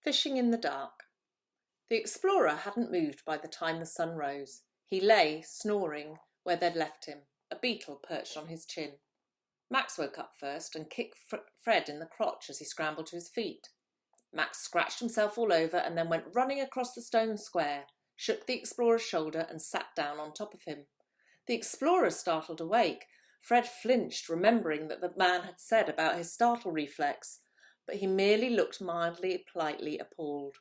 Fishing in the dark. The explorer hadn't moved by the time the sun rose. He lay, snoring, where they'd left him, a beetle perched on his chin. Max woke up first and kicked Fred in the crotch as he scrambled to his feet. Max scratched himself all over and then went running across the stone square, shook the explorer's shoulder and sat down on top of him. The explorer startled awake. Fred flinched, remembering that the man had said about his startle reflex, but he merely looked mildly, politely appalled.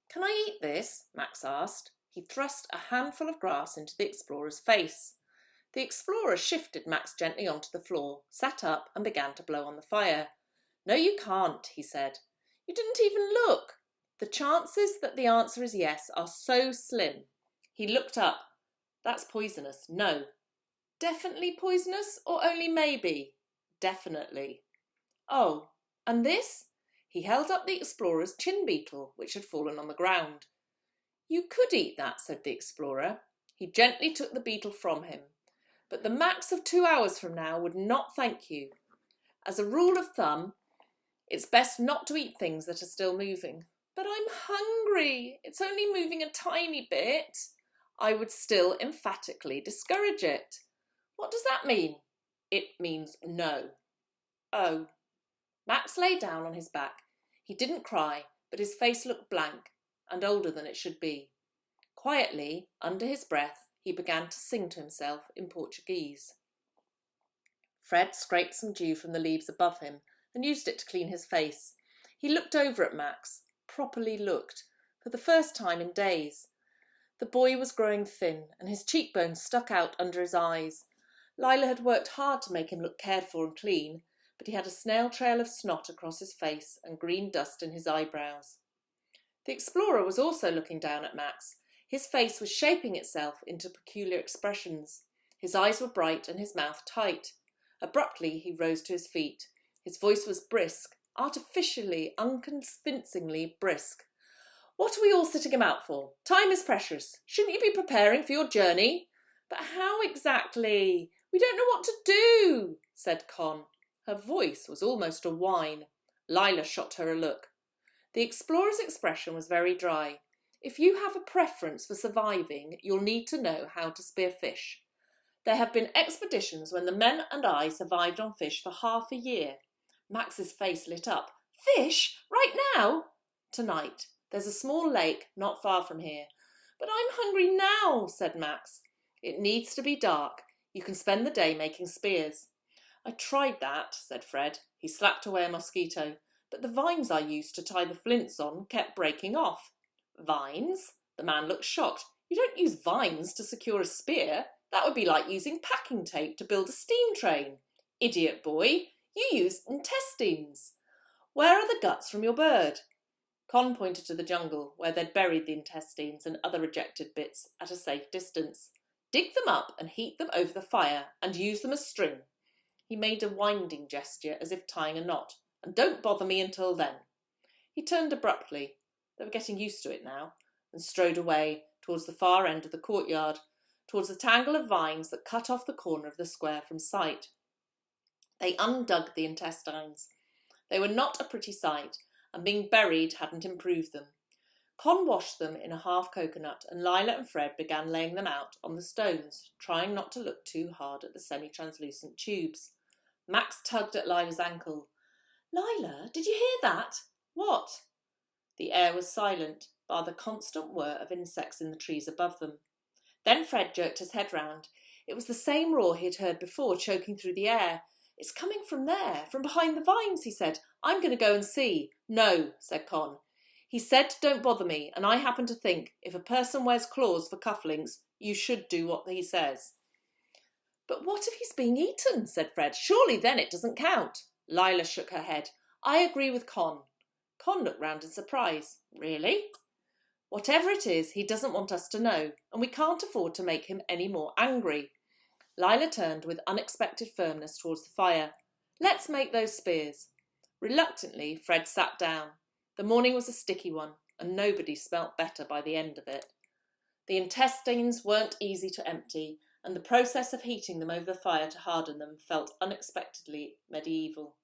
"Can I eat this?" Max asked. He thrust a handful of grass into the explorer's face. The explorer shifted Max gently onto the floor, sat up and began to blow on the fire. "No, you can't," he said. "You didn't even look. The chances that the answer is yes are so slim." He looked up. "That's poisonous." "No." "Definitely poisonous or only maybe?" "Definitely." "Oh, and this?" He held up the explorer's chin beetle, which had fallen on the ground. "You could eat that," said the explorer. He gently took the beetle from him. "But the Max of 2 hours from now would not thank you. As a rule of thumb, it's best not to eat things that are still moving." "But I'm hungry. It's only moving a tiny bit." "I would still emphatically discourage it." "What does that mean?" "It means no." "Oh." Max lay down on his back. He didn't cry, but his face looked blank and older than it should be. Quietly, under his breath, he began to sing to himself in Portuguese. Fred scraped some dew from the leaves above him and used it to clean his face. He looked over at Max, properly looked, for the first time in days. The boy was growing thin, and his cheekbones stuck out under his eyes. Lila had worked hard to make him look cared for and clean, but he had a snail trail of snot across his face and green dust in his eyebrows. The explorer was also looking down at Max. His face was shaping itself into peculiar expressions. His eyes were bright and his mouth tight. Abruptly he rose to his feet. His voice was brisk, artificially, unconvincingly brisk. "What are we all sitting about for? Time is precious. Shouldn't you be preparing for your journey?" "But how exactly?" "We don't know what to do," said Con. Her voice was almost a whine. Lila shot her a look. The explorer's expression was very dry. "If you have a preference for surviving, you'll need to know how to spear fish. There have been expeditions when the men and I survived on fish for half a year." Max's face lit up. "Fish? Right now?" "Tonight. There's a small lake not far from here." "But I'm hungry now," said Max. "It needs to be dark. You can spend the day making spears." "I tried that," said Fred. He slapped away a mosquito. "But the vines I used to tie the flints on kept breaking off." "Vines?" The man looked shocked. "You don't use vines to secure a spear. That would be like using packing tape to build a steam train." "Idiot boy, you use intestines." "Where are the guts from your bird?" Con pointed to the jungle, where they'd buried the intestines and other rejected bits at a safe distance. "Dig them up and heat them over the fire, and use them as string." He made a winding gesture as if tying a knot. "And don't bother me until then." He turned abruptly, they were getting used to it now, and strode away towards the far end of the courtyard, towards the tangle of vines that cut off the corner of the square from sight. They undug the intestines. They were not a pretty sight, and being buried hadn't improved them. Con washed them in a half coconut, and Lila and Fred began laying them out on the stones, trying not to look too hard at the semi-translucent tubes. Max tugged at Lila's ankle. "Lila, did you hear that?" "What?" The air was silent, bar the constant whir of insects in the trees above them. Then Fred jerked his head round. It was the same roar he had heard before, choking through the air. "It's coming from there, from behind the vines," he said. "I'm going to go and see." "No," said Con. "He said don't bother me, and I happen to think if a person wears claws for cufflinks, you should do what he says." "But what if he's being eaten?" said Fred. "Surely then it doesn't count." Lila shook her head. "I agree with Con." Con looked round in surprise. "Really?" "Whatever it is, he doesn't want us to know, and we can't afford to make him any more angry." Lila turned with unexpected firmness towards the fire. "Let's make those spears." Reluctantly, Fred sat down. The morning was a sticky one, and nobody smelt better by the end of it. The intestines weren't easy to empty, and the process of heating them over the fire to harden them felt unexpectedly medieval.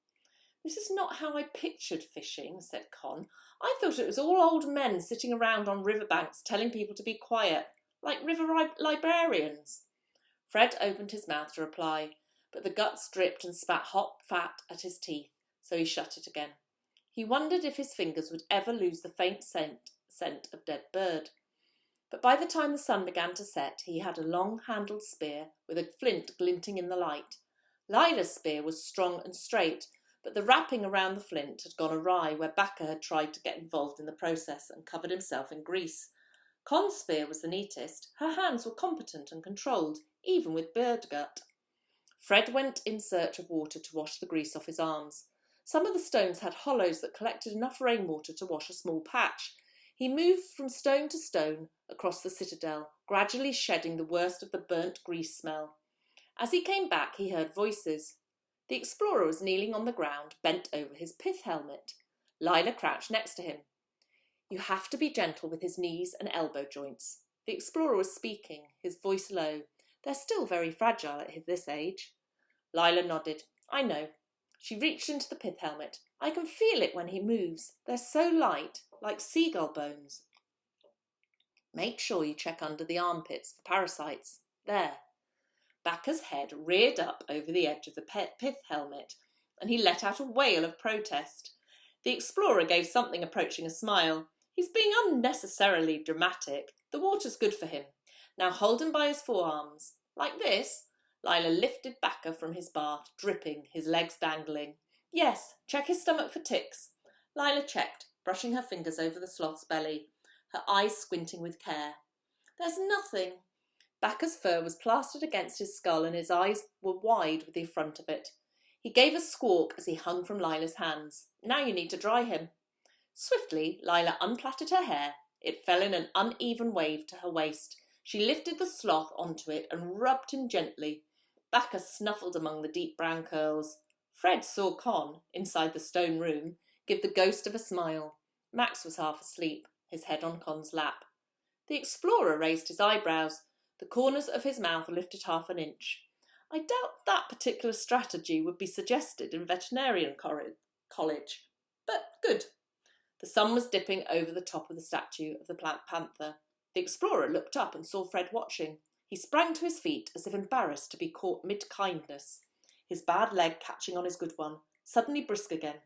"This is not how I pictured fishing," said Con. "I thought it was all old men sitting around on riverbanks telling people to be quiet, like river librarians." Fred opened his mouth to reply, but the guts dripped and spat hot fat at his teeth, so he shut it again. He wondered if his fingers would ever lose the faint scent of dead bird. But by the time the sun began to set, he had a long-handled spear with a flint glinting in the light. Lila's spear was strong and straight, but the wrapping around the flint had gone awry where Backer had tried to get involved in the process and covered himself in grease. Con's spear was the neatest. Her hands were competent and controlled, even with bird gut. Fred went in search of water to wash the grease off his arms. Some of the stones had hollows that collected enough rainwater to wash a small patch. He moved from stone to stone across the citadel, gradually shedding the worst of the burnt grease smell. As he came back, he heard voices. The explorer was kneeling on the ground, bent over his pith helmet. Lila crouched next to him. "You have to be gentle with his knees and elbow joints." The explorer was speaking, his voice low. "They're still very fragile at this age." Lila nodded. "I know." She reached into the pith helmet. "I can feel it when he moves. They're so light, like seagull bones." "Make sure you check under the armpits for parasites. There." Backer's head reared up over the edge of the pith helmet, and he let out a wail of protest. The explorer gave something approaching a smile. "He's being unnecessarily dramatic. The water's good for him. Now hold him by his forearms. Like this." Lila lifted Backer from his bath, dripping, his legs dangling. "Yes, check his stomach for ticks." Lila checked, brushing her fingers over the sloth's belly, her eyes squinting with care. "There's nothing." Backer's fur was plastered against his skull and his eyes were wide with the affront of it. He gave a squawk as he hung from Lila's hands. "Now you need to dry him." Swiftly, Lila unplaited her hair. It fell in an uneven wave to her waist. She lifted the sloth onto it and rubbed him gently. Backer snuffled among the deep brown curls. Fred saw Con, inside the stone room, give the ghost of a smile. Max was half asleep, his head on Con's lap. The explorer raised his eyebrows. The corners of his mouth lifted half an inch. "I doubt that particular strategy would be suggested in veterinarian college. But good." The sun was dipping over the top of the statue of the panther. The explorer looked up and saw Fred watching. He sprang to his feet as if embarrassed to be caught mid-kindness, his bad leg catching on his good one, suddenly brisk again.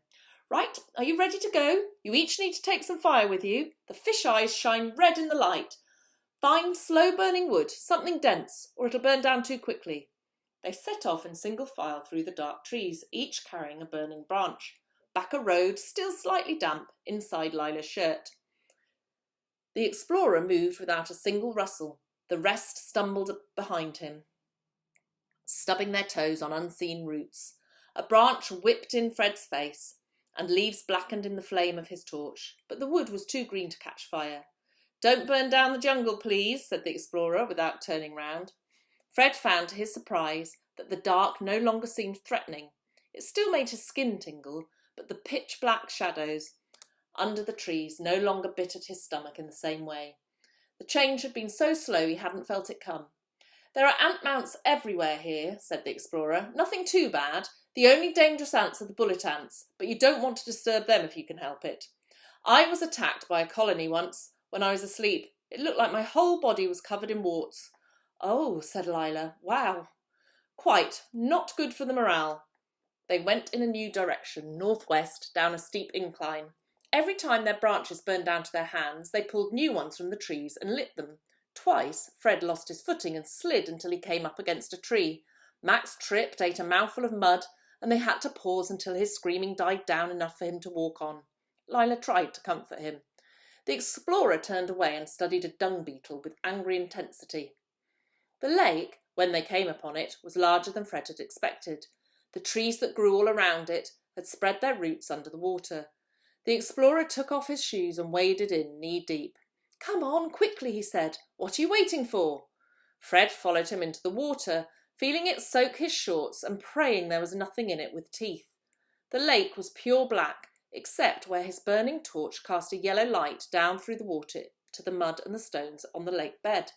"Right, are you ready to go? You each need to take some fire with you. The fish eyes shine red in the light. Find slow-burning wood, something dense, or it'll burn down too quickly." They set off in single file through the dark trees, each carrying a burning branch. Backer rode, still slightly damp, inside Lila's shirt. The explorer moved without a single rustle. The rest stumbled behind him, stubbing their toes on unseen roots. A branch whipped in Fred's face, and leaves blackened in the flame of his torch, but the wood was too green to catch fire. "Don't burn down the jungle, please," said the explorer without turning round. Fred found to his surprise that the dark no longer seemed threatening. It still made his skin tingle, but the pitch-black shadows under the trees no longer bit at his stomach in the same way. The change had been so slow he hadn't felt it come. "There are ant mounts everywhere here," said the explorer. "Nothing too bad. The only dangerous ants are the bullet ants, but you don't want to disturb them if you can help it. I was attacked by a colony once when I was asleep. It looked like my whole body was covered in warts." "Oh," said Lila. "Wow." "Quite. Not good for the morale." They went in a new direction, northwest, down a steep incline. Every time their branches burned down to their hands, they pulled new ones from the trees and lit them. Twice, Fred lost his footing and slid until he came up against a tree. Max tripped, ate a mouthful of mud, and they had to pause until his screaming died down enough for him to walk on. Lila tried to comfort him. The explorer turned away and studied a dung beetle with angry intensity. The lake, when they came upon it, was larger than Fred had expected. The trees that grew all around it had spread their roots under the water. The explorer took off his shoes and waded in knee-deep. "Come on, quickly," he said. "What are you waiting for?" Fred followed him into the water, feeling it soak his shorts and praying there was nothing in it with teeth. The lake was pure black, except where his burning torch cast a yellow light down through the water to the mud and the stones on the lake bed.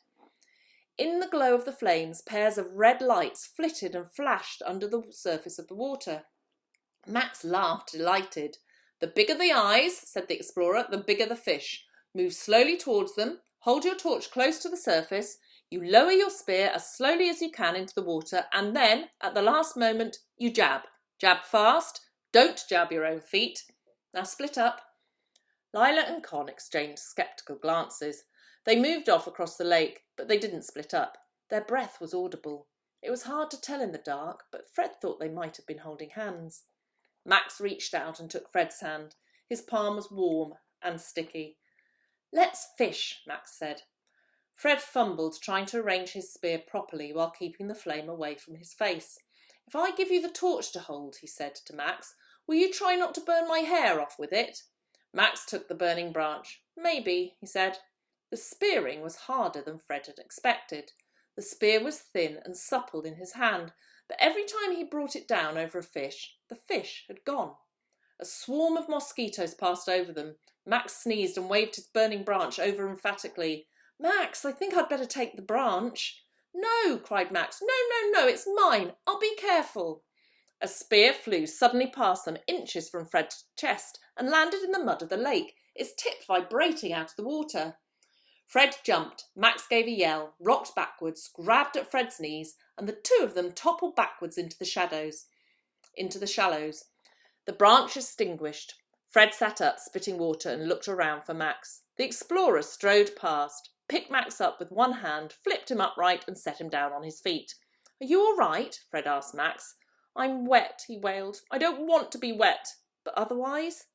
In the glow of the flames, pairs of red lights flitted and flashed under the surface of the water. Max laughed, delighted. "The bigger the eyes," said the explorer, "the bigger the fish. Move slowly towards them, hold your torch close to the surface, you lower your spear as slowly as you can into the water, and then, at the last moment, you jab. Jab fast. Don't jab your own feet. Now split up." Lila and Con exchanged sceptical glances. They moved off across the lake, but they didn't split up. Their breath was audible. It was hard to tell in the dark, but Fred thought they might have been holding hands. Max reached out and took Fred's hand. His palm was warm and sticky. "Let's fish," Max said. Fred fumbled, trying to arrange his spear properly while keeping the flame away from his face. "If I give you the torch to hold," he said to Max, "will you try not to burn my hair off with it?" Max took the burning branch. "Maybe," he said. The spearing was harder than Fred had expected. The spear was thin and supple in his hand, but every time he brought it down over a fish, the fish had gone. A swarm of mosquitoes passed over them. Max sneezed and waved his burning branch over emphatically. "Max, I think I'd better take the branch." "No," cried Max. No, it's mine. I'll be careful." A spear flew suddenly past them, inches from Fred's chest, and landed in the mud of the lake, its tip vibrating out of the water. Fred jumped. Max gave a yell, rocked backwards, grabbed at Fred's knees, and the two of them toppled backwards into the shallows. The branch extinguished. Fred sat up, spitting water, and looked around for Max. The explorer strode past, picked Max up with one hand, flipped him upright, and set him down on his feet. "Are you all right?" Fred asked Max. "I'm wet," he wailed. "I don't want to be wet. But otherwise?"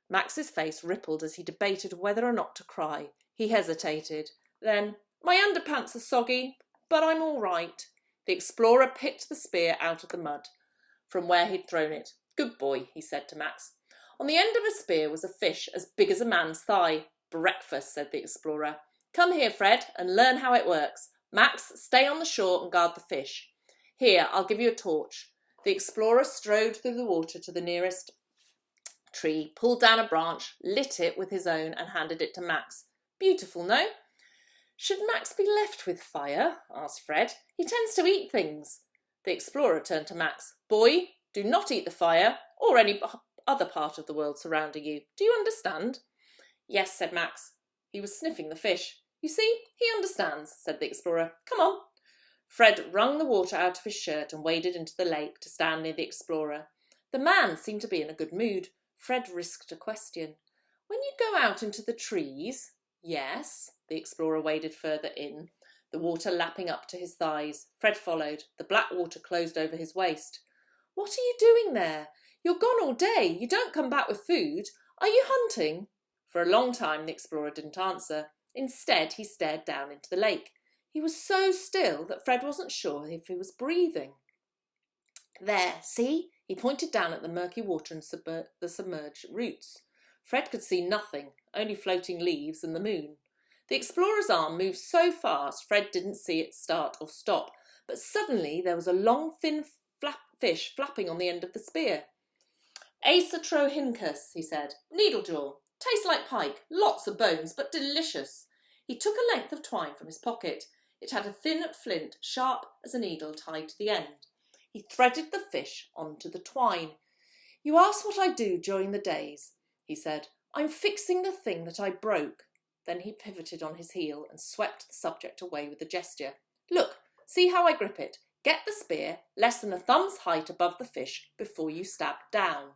Max's face rippled as he debated whether or not to cry. He hesitated. Then, "My underpants are soggy, but I'm all right." The explorer picked the spear out of the mud from where he'd thrown it. "Good boy," he said to Max. On the end of a spear was a fish as big as a man's thigh. "Breakfast," said the explorer. "Come here, Fred, and learn how it works. Max, stay on the shore and guard the fish. Here, I'll give you a torch." The explorer strode through the water to the nearest tree, pulled down a branch, lit it with his own, and handed it to Max. "Beautiful, no?" "Should Max be left with fire?" asked Fred. "He tends to eat things." The explorer turned to Max. "Boy, do not eat the fire, or any other part of the world surrounding you. Do you understand?" "Yes," said Max. He was sniffing the fish. "You see, he understands," said the explorer. "Come on." Fred wrung the water out of his shirt and waded into the lake to stand near the explorer. The man seemed to be in a good mood. Fred risked a question. "When you go out into the trees—" "Yes." The explorer waded further in, the water lapping up to his thighs. Fred followed. The black water closed over his waist. "What are you doing there? You're gone all day. You don't come back with food. Are you hunting?" For a long time the explorer didn't answer. Instead, he stared down into the lake. He was so still that Fred wasn't sure if he was breathing. "There, see?" He pointed down at the murky water and the submerged roots. Fred could see nothing, only floating leaves and the moon. The explorer's arm moved so fast Fred didn't see it start or stop, but suddenly there was a long, thin fish flapping on the end of the spear. "Asatrohincus," he said. "Needlejaw. Tastes like pike. Lots of bones, but delicious." He took a length of twine from his pocket. It had a thin flint, sharp as a needle, tied to the end. He threaded the fish onto the twine. "You asked what I do during the days," he said. "I'm fixing the thing that I broke." Then he pivoted on his heel and swept the subject away with a gesture. "Look, see how I grip it. Get the spear less than a thumb's height above the fish before you stab down."